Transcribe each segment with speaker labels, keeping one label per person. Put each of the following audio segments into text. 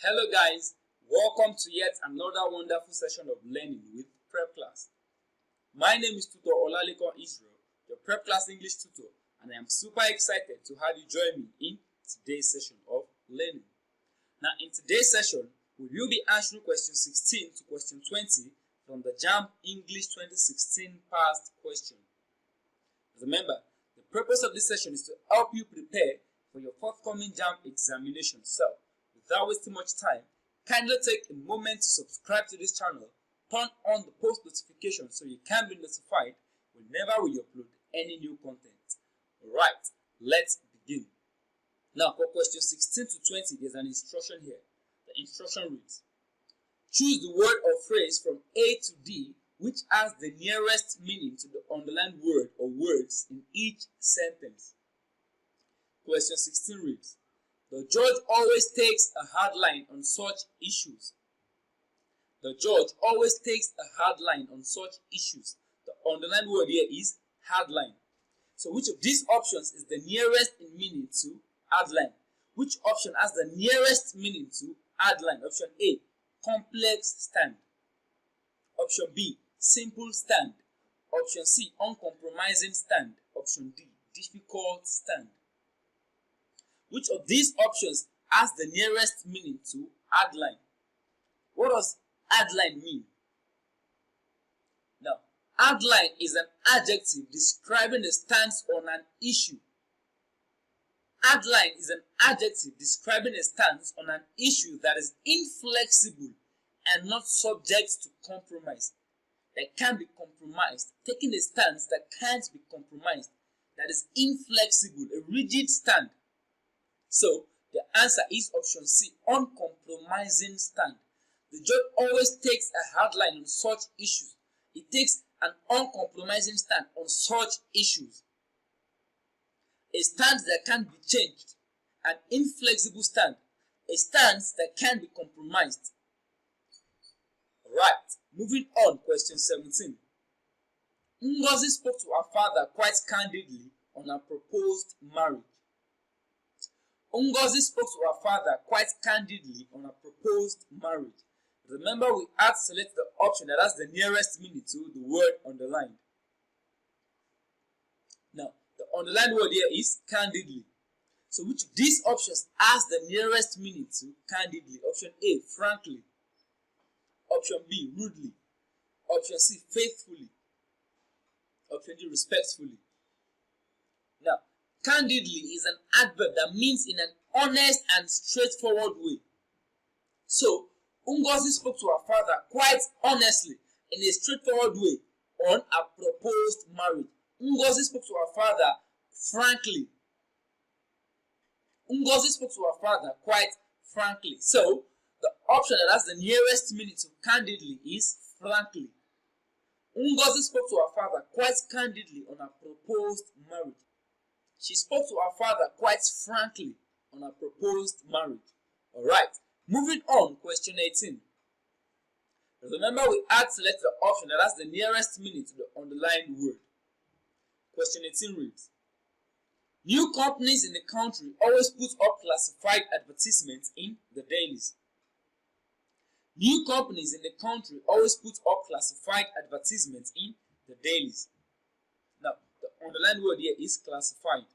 Speaker 1: Hello guys, welcome to yet another wonderful session of learning with Prepclass. My name is Tutor Olalikon Israel, your Prepclass English tutor, and I am super excited to have you join me in today's session of learning. Now in today's session, we will be answering question 16 to question 20 from the Jamb English 2016 past question. Remember, the purpose of this session is to help you prepare for your forthcoming Jamb examination. So, without wasting much time, kindly take a moment to subscribe to this channel, turn on the post notification so you can be notified whenever we upload any new content. Alright, let's begin. Now for question 16 to 20, there's an instruction here. The instruction reads, choose the word or phrase from A to D which has the nearest meaning to the underlined word or words in each sentence. Question 16 reads, the judge always takes a hard line on such issues. The judge always takes a hard line on such issues. The underlined word here is hard line. So which of these options is the nearest in meaning to hard line? Which option has the nearest meaning to hard line? Option A, complex stand. Option B, simple stand. Option C, uncompromising stand. Option D, difficult stand. Which of these options has the nearest meaning to hard line? What does hard line mean? Now, hard line is an adjective describing a stance on an issue. Hard line is an adjective describing a stance on an issue that is inflexible and not subject to compromise. That can be compromised. Taking a stance that can't be compromised. That is inflexible, a rigid stand. So, the answer is option C, uncompromising stand. The judge always takes a hard line on such issues. He takes an uncompromising stand on such issues. A stance that can't be changed. An inflexible stand. A stance that can't be compromised. Right, moving on, question 17. Ngozi spoke to her father quite candidly on her proposed marriage. Ngozi spoke to her father quite candidly on her proposed marriage. Remember, we had to select the option that has the nearest meaning to the word underlined. Now, the underlined word here is candidly. So which of these options has the nearest meaning to candidly? Option A, frankly. Option B, rudely. Option C, faithfully. Option D, respectfully. Now, candidly is an adverb that means in an honest and straightforward way. So, Ngozi spoke to her father quite honestly, in a straightforward way, on a proposed marriage. Ngozi spoke to her father frankly. Ngozi spoke to her father quite frankly. So, the option that has the nearest meaning to candidly is frankly. Ngozi spoke to her father quite candidly on her proposed marriage. She spoke to her father quite frankly on her proposed marriage. Alright, moving on, question 18. Remember, we had to select the option that has the nearest meaning to the underlined word. Question 18 reads, new companies in the country always put up classified advertisements in the dailies. New companies in the country always put up classified advertisements in the dailies. Now, the underlined word here is classified.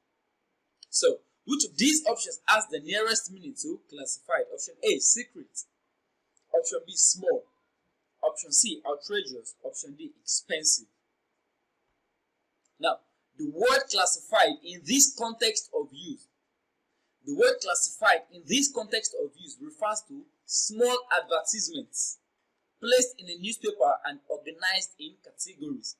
Speaker 1: So, which of these options has the nearest meaning to classified? Option A, secret. Option B, small. Option C, outrageous. Option D, expensive. Now, the word classified in this context of use, the word classified in this context of use refers to small advertisements placed in a newspaper and organized in categories.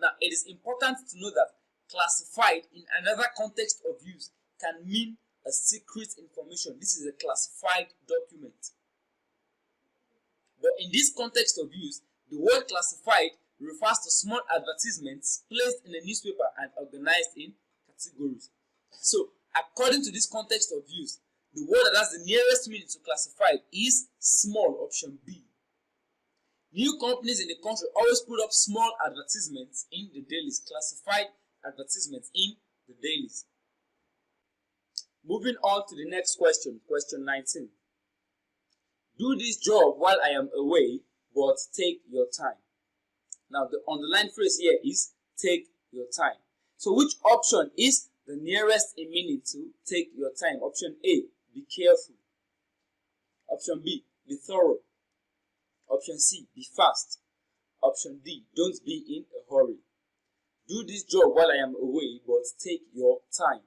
Speaker 1: Now, it is important to know that classified in another context of use can mean a secret information. This is a classified document. But in this context of use, the word classified refers to small advertisements placed in a newspaper and organized in categories. So, according to this context of use, the word that has the nearest meaning to classified is small, option B. New companies in the country always put up small advertisements in the dailies, classified advertisements in the dailies. Moving on to the next question, question 19. Do this job while I am away, but take your time. Now the underlined phrase here is take your time. So which option is the nearest in meaning to take your time? Option A, be careful. Option B, be thorough. Option C, be fast. Option D, don't be in a hurry. Do this job while I am away, but take your time.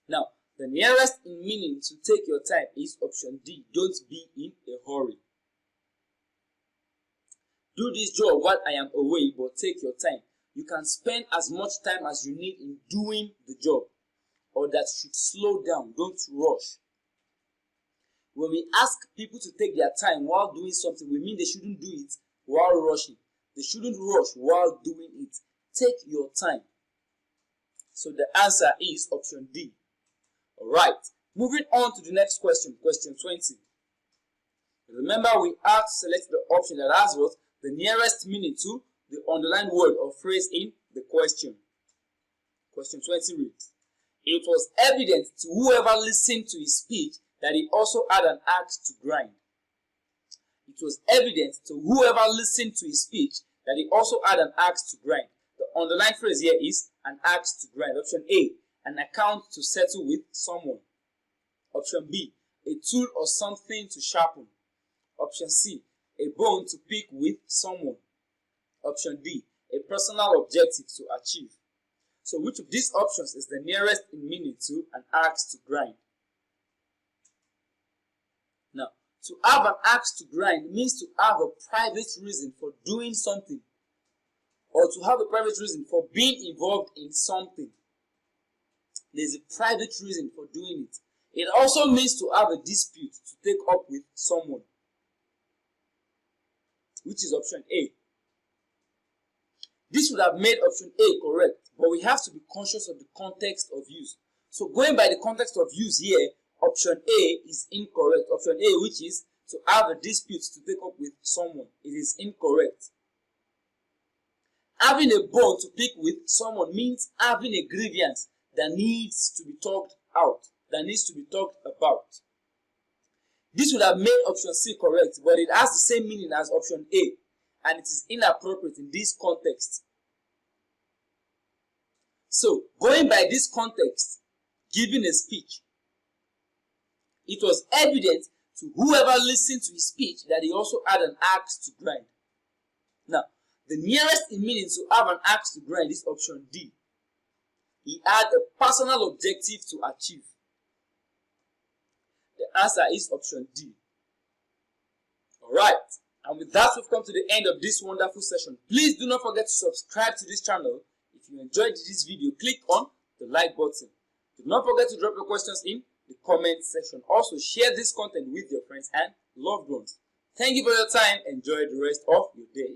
Speaker 1: Now, the nearest in meaning to take your time is option D, don't be in a hurry. Do this job while I am away, but take your time. You can spend as much time as you need in doing the job, or that should slow down, don't rush. When we ask people to take their time while doing something, we mean they shouldn't do it while rushing. They shouldn't rush while doing it. Take your time. So the answer is option D. Alright, moving on to the next question, question 20. Remember, we have to select the option that has what? The nearest meaning to the underlined word or phrase in the question. Question 20 reads, it was evident to whoever listened to his speech that he also had an axe to grind. It was evident to whoever listened to his speech that he also had an axe to grind. The underlined phrase here is an axe to grind. Option A, an account to settle with someone. Option B, a tool or something to sharpen. Option C, a bone to pick with someone. Option D, a personal objective to achieve. So which of these options is the nearest in meaning to an axe to grind? Now, to have an axe to grind means to have a private reason for doing something, or to have a private reason for being involved in something. There's a private reason for doing it. It also means to have a dispute, to take up with someone, which is option A. This would have made option A correct, but we have to be conscious of the context of use. So going by the context of use here, option A is incorrect. Option A, which is to have a dispute, to take up with someone, it is incorrect. Having a bone to pick with someone means having a grievance that needs to be talked out, that needs to be talked about. This would have made option C correct, but it has the same meaning as option A, and it is inappropriate in this context. So, going by this context, giving a speech, it was evident to whoever listened to his speech that he also had an axe to grind. Now, the nearest in meaning to have an axe to grind is option D. He had a personal objective to achieve. The answer is option D. Alright, and with that, we've come to the end of this wonderful session. Please do not forget to subscribe to this channel. If you enjoyed this video, click on the like button. Do not forget to drop your questions in the comment section. Also, share this content with your friends and loved ones. Thank you for your time. Enjoy the rest of your day.